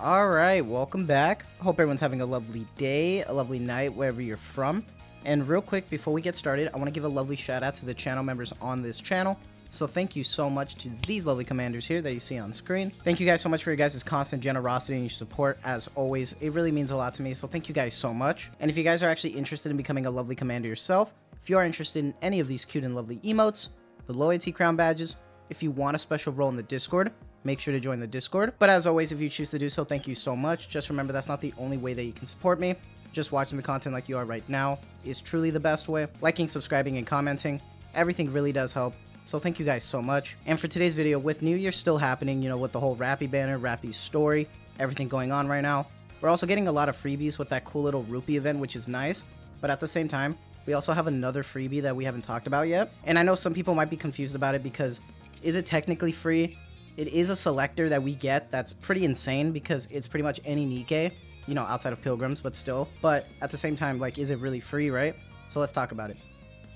Alright, welcome back. Hope everyone's having a lovely day, a lovely night, wherever you're from. And real quick, before we get started, I want to give a lovely shout out to the channel members on this channel. So thank you so much to these lovely commanders here that you see on screen. Thank you guys so much for your guys' constant generosity and your support, as always. It really means a lot to me, so thank you guys so much. And if you guys are actually interested in becoming a lovely commander yourself, if you are interested in any of these cute and lovely emotes, the loyalty crown badges, if you want a special role in the Discord, make sure to join the Discord. But as always, if you choose to do so, thank you so much. Just remember, that's not the only way that you can support me. Just watching the content like you are right now is truly the best way. Liking, subscribing, and commenting, everything really does help. So thank you guys so much. And for today's video, with New Year still happening, you know, with the whole Rappy banner, Rappy's story, everything going on right now, we're also getting a lot of freebies with that cool little rupee event, which is nice. But at the same time, we also have another freebie that we haven't talked about yet. And I know some people might be confused about it because, is it technically free? It is a selector that we get that's pretty insane because it's pretty much any Nikke, you know, outside of Pilgrims, but still. But at the same time, like, is it really free, right? So let's talk about it.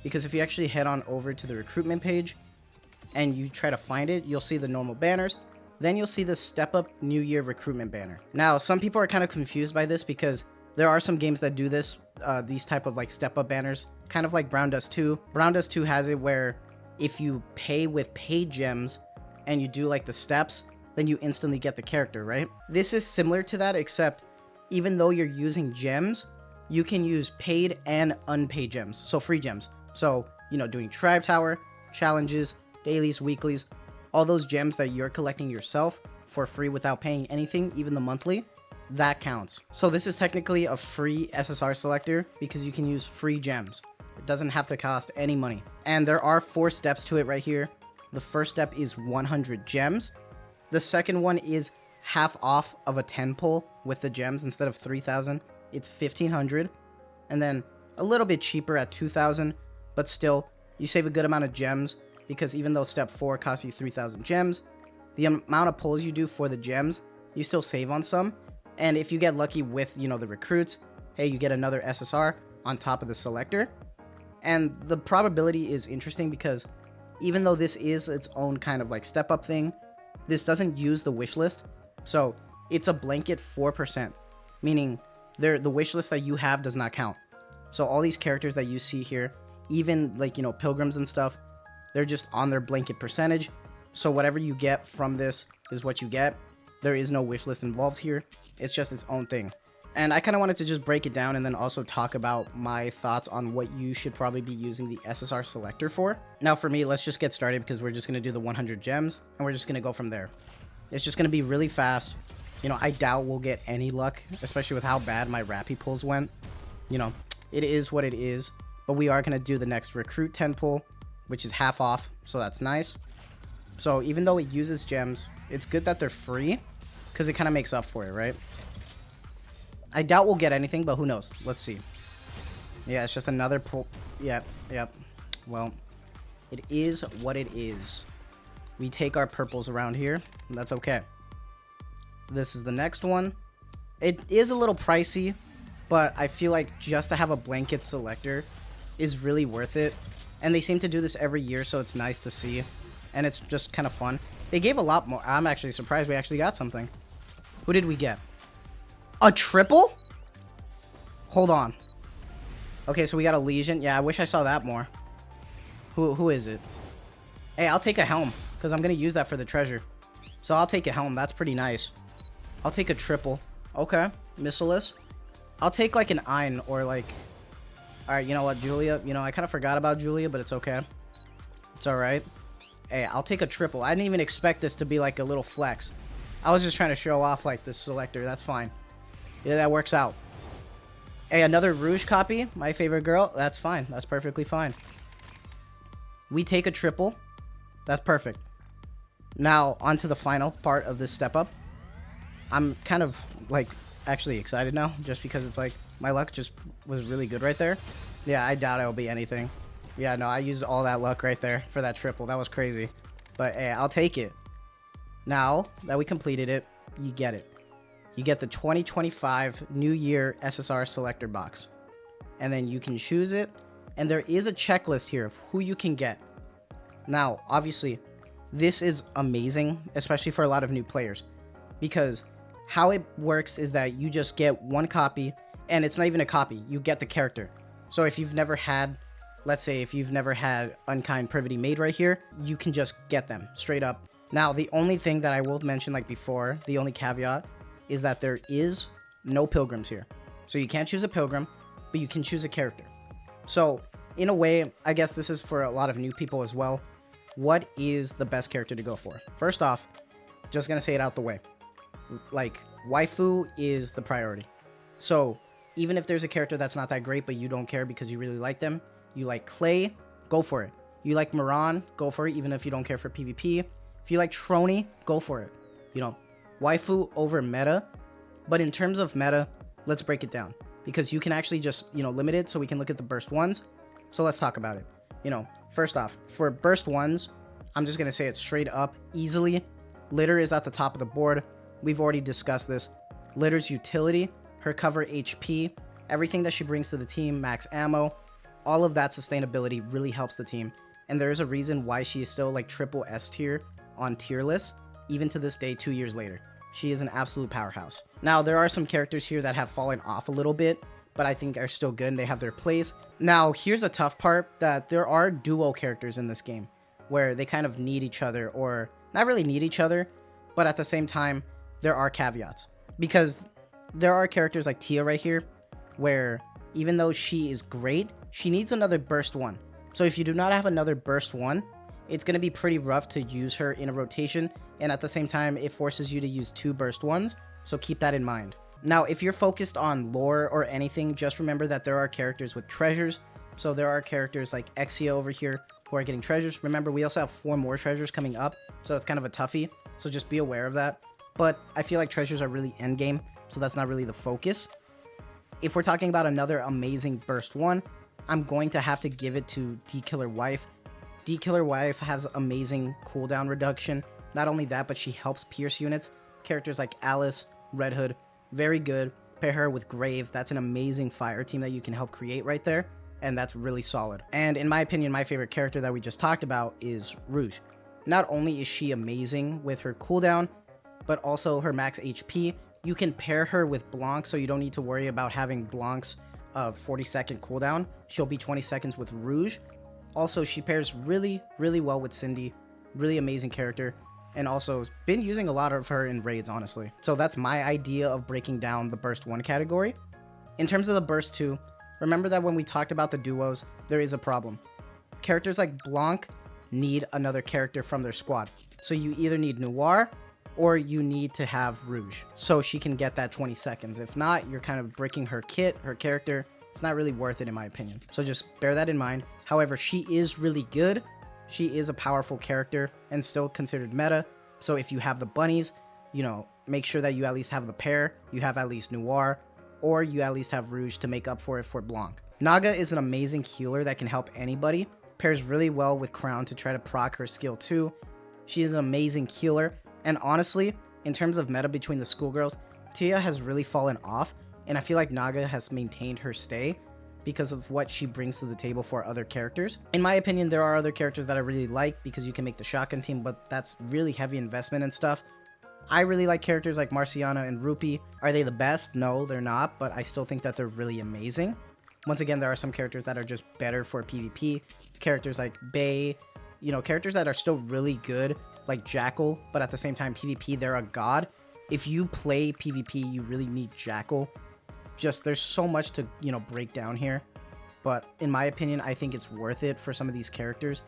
Because if you actually head on over to the recruitment page and you try to find it, you'll see the normal banners. Then you'll see the Step Up New Year recruitment banner. Now, some people are kind of confused by this because there are some games that do this, these type of like Step Up banners, kind of like Brown Dust 2. Brown Dust 2 has it where if you pay with paid gems and you do like the steps, then you instantly get the character, right? This is similar to that, except even though you're using gems, you can use paid and unpaid gems, so free gems. So, you know, doing Tribe Tower, challenges, dailies, weeklies, all those gems that you're collecting yourself for free without paying anything, even the monthly, that counts. So this is technically a free SSR selector because you can use free gems. It doesn't have to cost any money. And there are 4 steps to it right here. The first step is 100 gems. The second one is half off of a 10 pull with the gems. Instead of 3,000, it's 1,500. And then a little bit cheaper at 2,000, but still, you save a good amount of gems because even though step 4 costs you 3,000 gems, the amount of pulls you do for the gems, you still save on some. And if you get lucky with, you know, the recruits, hey, you get another SSR on top of the selector. And the probability is interesting because even though this is its own kind of like step up thing, this doesn't use the wish list. So it's a blanket 4%, meaning the wish list that you have does not count. So all these characters that you see here, even like, you know, Pilgrims and stuff, they're just on their blanket percentage. So whatever you get from this is what you get. There is no wish list involved here. It's just its own thing. And I kind of wanted to just break it down and then also talk about my thoughts on what you should probably be using the SSR selector for. Now for me, let's just get started because we're just going to do the 100 gems and we're just going to go from there. It's just going to be really fast. You know, I doubt we'll get any luck, especially with how bad my Rappy pulls went. You know, it is what it is, but we are going to do the next recruit 10 pull, which is half off. So that's nice. So even though it uses gems, it's good that they're free because it kind of makes up for it, right? I doubt we'll get anything, but who knows? Let's see. Yeah, it's just another pull. Yep. Well, it is what it is. We take our purples around here. And that's okay. This is the next one. It is a little pricey, but I feel like just to have a blanket selector is really worth it. And they seem to do this every year, so it's nice to see. And it's just kind of fun. They gave a lot more. I'm actually surprised we actually got something. Who did we get? A triple? Hold on. Okay, so we got a Legion. Yeah, I wish I saw that more. Who is it? Hey, I'll take a helm because I'm going to use that for the treasure. So I'll take a helm. That's pretty nice. I'll take a triple. Okay, missileless. I'll take like an Ein or like... Alright, you know what, Julia? You know, I kind of forgot about Julia, but it's okay. It's alright. Hey, I'll take a triple. I didn't even expect this to be like a little flex. I was just trying to show off like this selector. That's fine. Yeah, that works out. Hey, another Rouge copy. My favorite girl. That's fine. That's perfectly fine. We take a triple. That's perfect. Now, on to the final part of this step up. I'm kind of, like, actually excited now. Just because it's like, my luck just was really good right there. Yeah, I doubt it'll be anything. Yeah, no, I used all that luck right there for that triple. That was crazy. But, hey, I'll take it. Now that we completed it, you get it. You get the 2025 New Year SSR selector box. And then you can choose it. And there is a checklist here of who you can get. Now, obviously, this is amazing, especially for a lot of new players. Because how it works is that you just get one copy, and it's not even a copy, you get the character. So if you've never had, let's say if you've never had Unkind Privity made right here, you can just get them straight up. Now, the only thing that I will mention, like before, the only caveat is that there is no pilgrims here. So you can't choose a pilgrim, but you can choose a character. So in a way, I guess this is for a lot of new people as well. What is the best character to go for? First off, just gonna say it out the way. Like, waifu is the priority. So even if there's a character that's not that great, but you don't care because you really like them, you like Clay, go for it. You like Moran, go for it, even if you don't care for PvP. If you like Trony, go for it. You know, waifu over meta. But in terms of meta, let's break it down, because you can actually just, you know, limit it so we can look at the burst ones. So let's talk about it. You know, first off, for burst ones, I'm just going to say it straight up, easily. Litter is at the top of the board. We've already discussed this. Litter's utility, her cover HP, everything that she brings to the team, max ammo, all of that sustainability really helps the team. And there is a reason why she is still like triple S tier on tier lists, even to this day, 2 years later. She is an absolute powerhouse. Now, there are some characters here that have fallen off a little bit, but I think are still good and they have their place. Now, here's a tough part, that there are duo characters in this game where they kind of need each other, or not really need each other, but at the same time, there are caveats. Because there are characters like Tia right here, where even though she is great, she needs another burst one. So if you do not have another burst one, it's going to be pretty rough to use her in a rotation, and at the same time, it forces you to use 2 burst ones, so keep that in mind. Now, if you're focused on lore or anything, just remember that there are characters with treasures. So there are characters like Exia over here who are getting treasures. Remember, we also have 4 more treasures coming up, so it's kind of a toughie, so just be aware of that. But I feel like treasures are really endgame, so that's not really the focus. If we're talking about another amazing burst one, I'm going to have to give it to D-Killer Wife. D-Killer Wife has amazing cooldown reduction. Not only that, but she helps pierce units. Characters like Alice, Red Hood, very good. Pair her with Grave, that's an amazing fire team that you can help create right there, and that's really solid. And in my opinion, my favorite character that we just talked about is Rouge. Not only is she amazing with her cooldown, but also her max HP. You can pair her with Blanc, so you don't need to worry about having Blanc's 40-second cooldown. She'll be 20 seconds with Rouge. Also, she pairs really, really well with Cindy. Really amazing character. And also, been using a lot of her in raids, honestly. So that's my idea of breaking down the Burst 1 category. In terms of the Burst 2, remember that when we talked about the duos, there is a problem. Characters like Blanc need another character from their squad. So you either need Noir, or you need to have Rouge, so she can get that 20 seconds. If not, you're kind of breaking her kit, her character. It's not really worth it in my opinion. So just bear that in mind. However, she is really good. She is a powerful character and still considered meta. So if you have the bunnies, you know, make sure that you at least have the pair. You have at least Noir, or you at least have Rouge to make up for it for Blanc. Naga is an amazing healer that can help anybody. Pairs really well with Crown to try to proc her skill too. She is an amazing healer. And honestly, in terms of meta between the schoolgirls, Tia has really fallen off, and I feel like Naga has maintained her stay because of what she brings to the table for other characters. In my opinion, there are other characters that I really like because you can make the shotgun team, but that's really heavy investment and stuff. I really like characters like Marciana and Rupee. Are they the best? No, they're not, but I still think that they're really amazing. Once again, there are some characters that are just better for PvP. Characters like Bay, you know, characters that are still really good, like Jackal, but at the same time, PvP, they're a god. If you play PvP, you really need Jackal. Just, there's so much to, you know, break down here. But in my opinion, I think it's worth it for some of these characters.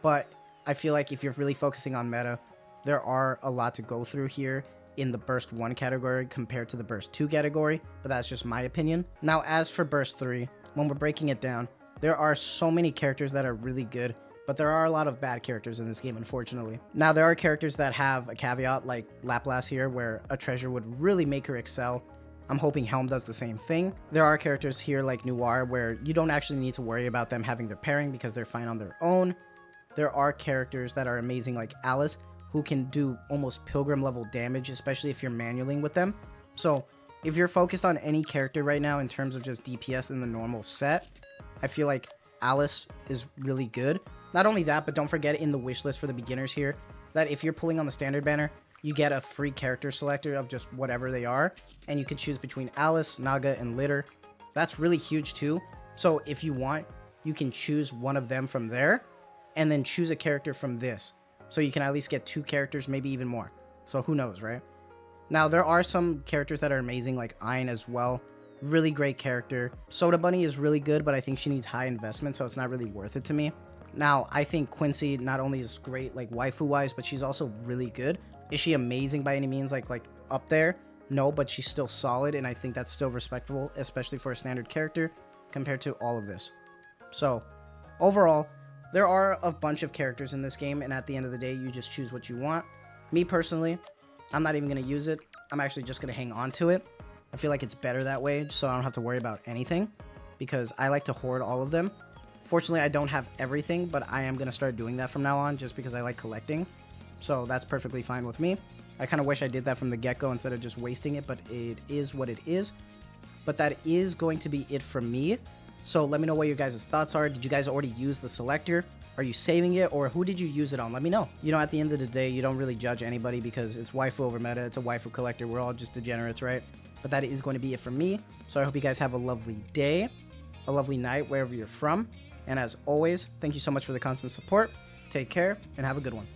But I feel like if you're really focusing on meta, there are a lot to go through here in the Burst 1 category compared to the Burst 2 category. But that's just my opinion. Now, as for Burst 3, when we're breaking it down, there are so many characters that are really good, but there are a lot of bad characters in this game, unfortunately. Now, there are characters that have a caveat, like Laplace here, where a treasure would really make her excel. I'm hoping Helm does the same thing. There are characters here like Noir, where you don't actually need to worry about them having their pairing because they're fine on their own. There are characters that are amazing like Alice, who can do almost Pilgrim level damage, especially if you're manualing with them. So if you're focused on any character right now in terms of just DPS in the normal set, I feel like Alice is really good. Not only that, but don't forget in the wish list for the beginners here, that if you're pulling on the standard banner, you get a free character selector of just whatever they are, and you can choose between Alice, Naga, and Litter. That's really huge too. So if you want, you can choose one of them from there, and then choose a character from this. So you can at least get 2 characters, maybe even more. So who knows, right? Now, there are some characters that are amazing, like Ayn as well. Really great character. Soda Bunny is really good, but I think she needs high investment, so it's not really worth it to me. Now, I think Quincy not only is great, like waifu-wise, but she's also really good. Is she amazing by any means, like up there? No, but she's still solid, and I think that's still respectable, especially for a standard character, compared to all of this. So, overall, there are a bunch of characters in this game, and at the end of the day, you just choose what you want. Me personally, I'm not even going to use it. I'm actually just going to hang on to it. I feel like it's better that way, so I don't have to worry about anything, because I like to hoard all of them. Fortunately, I don't have everything, but I am going to start doing that from now on, just because I like collecting. So that's perfectly fine with me. I kind of wish I did that from the get-go instead of just wasting it, but it is what it is. But that is going to be it from me. So let me know what your guys' thoughts are. Did you guys already use the selector? Are you saving it, or who did you use it on? Let me know. You know, at the end of the day, you don't really judge anybody because it's waifu over meta. It's a waifu collector. We're all just degenerates, right? But that is going to be it from me. So I hope you guys have a lovely day, a lovely night, wherever you're from. And as always, thank you so much for the constant support. Take care and have a good one.